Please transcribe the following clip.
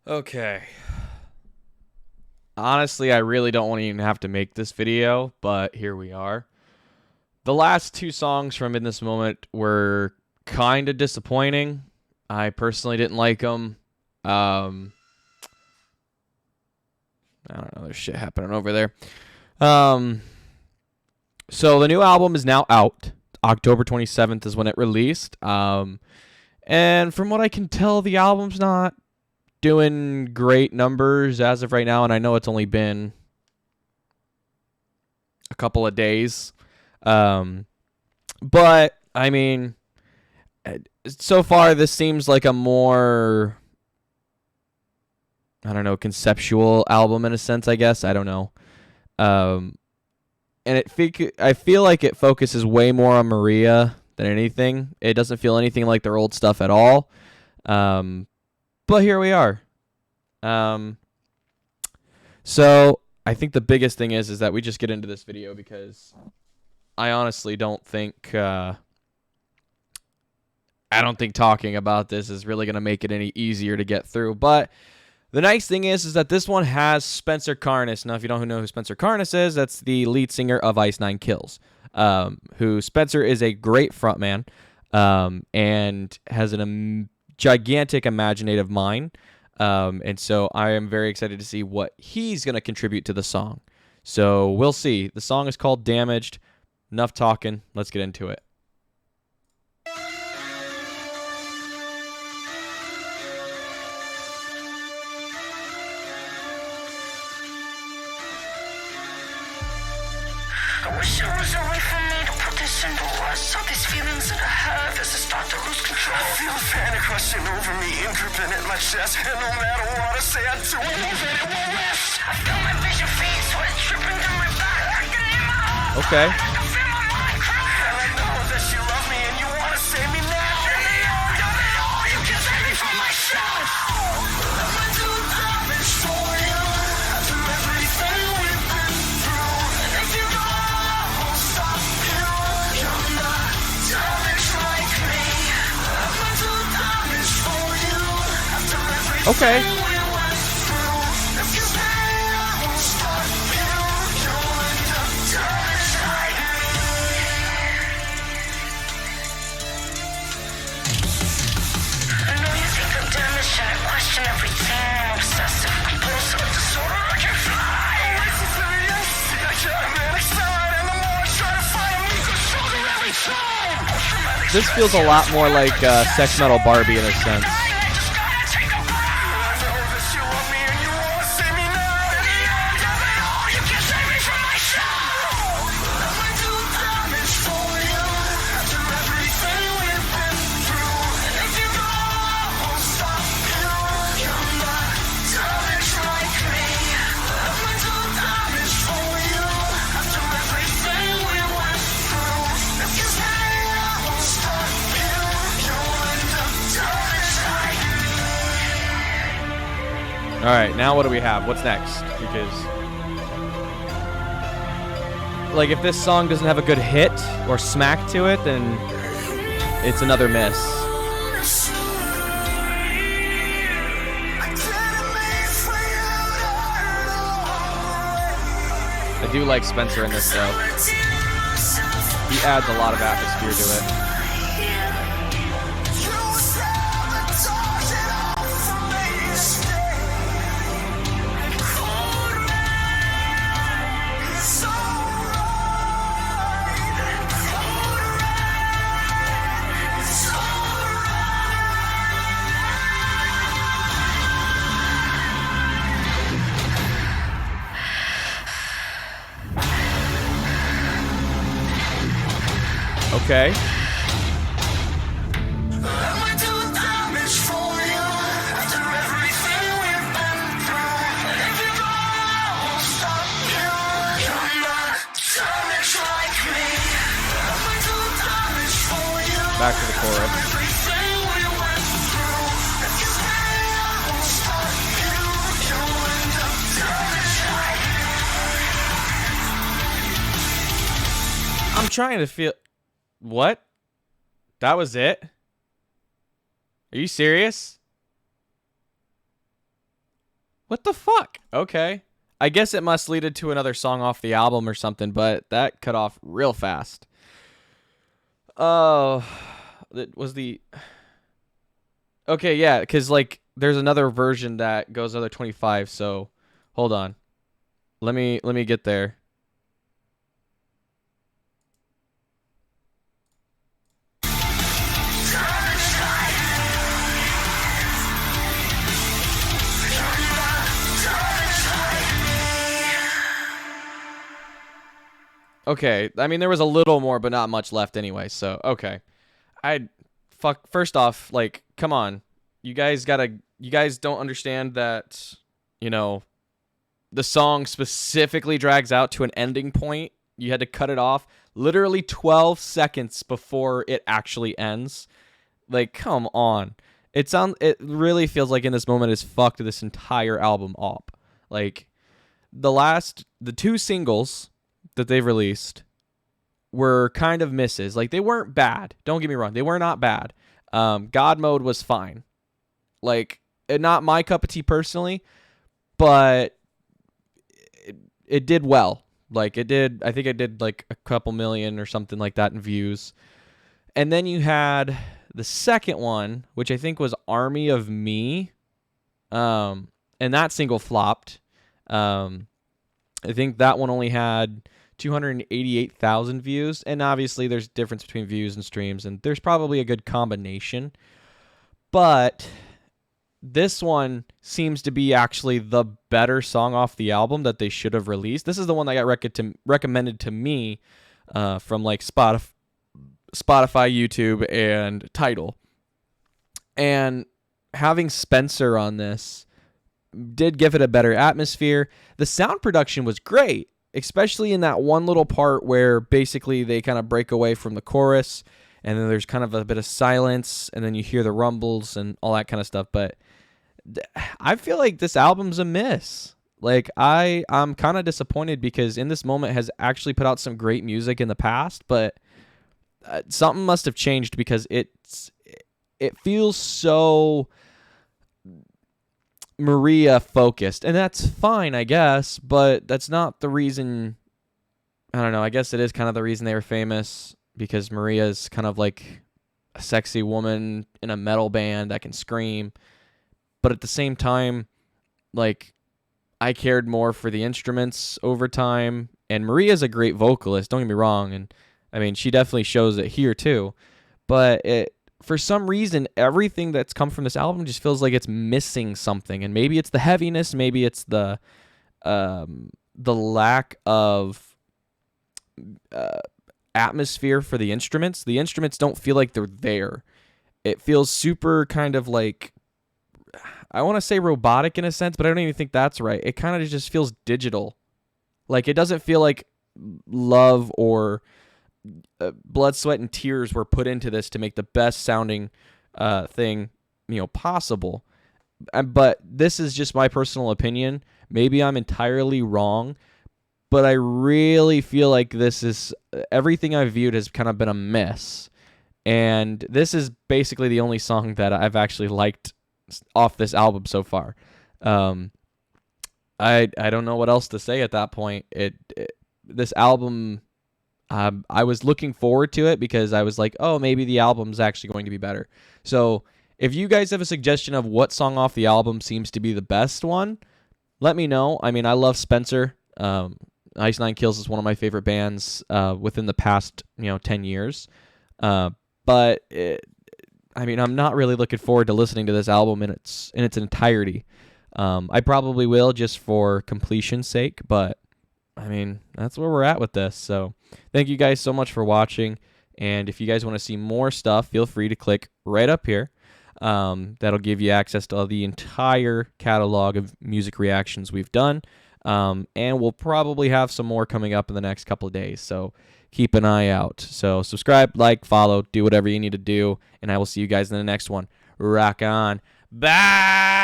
Okay. Honestly, I really don't want to even have to make this video, but here we are. The last two songs from In This Moment were kind of disappointing. I personally didn't like them. Um, I don't know. There's shit happening over there. Um, so the new album is now out. October 27th is when it released. And from what I can tell, the album's not doing great numbers as of right now, and I know it's only been a couple of days. But I mean, so far this seems like a more, I don't know, conceptual album in a sense, I guess. I don't know. Um, and I feel like it focuses way more on Maria than anything. It doesn't feel anything like their old stuff at all. But here we are. So I think the biggest thing is that we just get into this video because I honestly don't think talking about this is really gonna make it any easier to get through. But the nice thing is that this one has Spencer Charnas. Now, if you don't know who Spencer Charnas is, that's the lead singer of Ice Nine Kills. Who Spencer is a great frontman, and has a gigantic imaginative mind. And so I am very excited to see what he's going to contribute to the song. So we'll see. The song is called Damaged. Enough talking. Let's get into it. I wish it was a way for me to put this into words. All these feelings that I have as I start to lose control. I feel the panic rushing over me and gripping at my chest. And no matter what I say, I do it, it won't rest. I feel my vision fade, sweat dripping down my back. I can hear my heart. Okay. I can feel my mind cry. And I know that you love me and you want to save me now. Give me all, you can save me from myself. I'm gonna do damage for you. After everything we've been through. And if you go, okay. This feels a lot more like Sex Metal Barbie in a sense. All right, now what do we have? What's next? Because, like, if this song doesn't have a good hit or smack to it, then it's another miss. I do like Spencer in this, though. He adds a lot of atmosphere to it. Okay. Back to the chorus. I'm trying to feel... What? That was it? Are you serious? What the fuck? Okay. I guess it must lead to another song off the album or something, but that cut off real fast. Oh, it was the... Okay, yeah, because, like, there's another version that goes another 25, so hold on. Let me get there. Okay, I mean, there was a little more, but not much left anyway, so, okay. First off, like, come on. You guys don't understand that, you know, the song specifically drags out to an ending point. You had to cut it off literally 12 seconds before it actually ends. Like, come on. It really feels like in this moment has fucked this entire album up. Like, the two singles that they've released were kind of misses. Like, they weren't bad. Don't get me wrong. They were not bad. God Mode was fine. Like, not my cup of tea personally, but it did well. Like, I think it did like a couple million or something like that in views. And then you had the second one, which I think was Army of Me. And that single flopped. I think that one only had 288,000 views. And obviously there's a difference between views and streams, and there's probably a good combination. But this one seems to be actually the better song off the album that they should have released. This is the one that got recommended to me from like Spotify, YouTube, and Tidal. And having Spencer on this did give it a better atmosphere. The sound production was great, especially in that one little part where basically they kind of break away from the chorus, and then there's kind of a bit of silence, and then you hear the rumbles and all that kind of stuff. But I feel like this album's a miss. Like, I'm kind of disappointed because In This Moment has actually put out some great music in the past, but something must have changed because it feels so Maria focused, and that's fine, I guess, but that's not the reason. I don't know. I guess it is kind of the reason they were famous, because Maria's kind of like a sexy woman in a metal band that can scream. But at the same time, like, I cared more for the instruments over time. And Maria's a great vocalist, don't get me wrong. And, I mean, she definitely shows it here, too. But for some reason, everything that's come from this album just feels like it's missing something. And maybe it's the heaviness. Maybe it's the lack of atmosphere for the instruments. The instruments don't feel like they're there. It feels super kind of like, I want to say robotic in a sense, but I don't even think that's right. It kind of just feels digital. Like, it doesn't feel like love or blood, sweat, and tears were put into this to make the best sounding thing, possible. But this is just my personal opinion. Maybe I'm entirely wrong, but I really feel like this is everything I've viewed has kind of been a miss. And this is basically the only song that I've actually liked off this album so far. I don't know what else to say at that point. This album, I was looking forward to it because I was like, oh, maybe the album's actually going to be better. So if you guys have a suggestion of what song off the album seems to be the best one, let me know. I mean, I love Spencer. Ice Nine Kills is one of my favorite bands within the past 10 years. But I'm not really looking forward to listening to this album in its entirety. I probably will just for completion's sake, but I mean, that's where we're at with this. So thank you guys so much for watching. And if you guys want to see more stuff, feel free to click right up here. That'll give you access to the entire catalog of music reactions we've done. And we'll probably have some more coming up in the next couple of days. So keep an eye out. So subscribe, like, follow, do whatever you need to do. And I will see you guys in the next one. Rock on. Bye.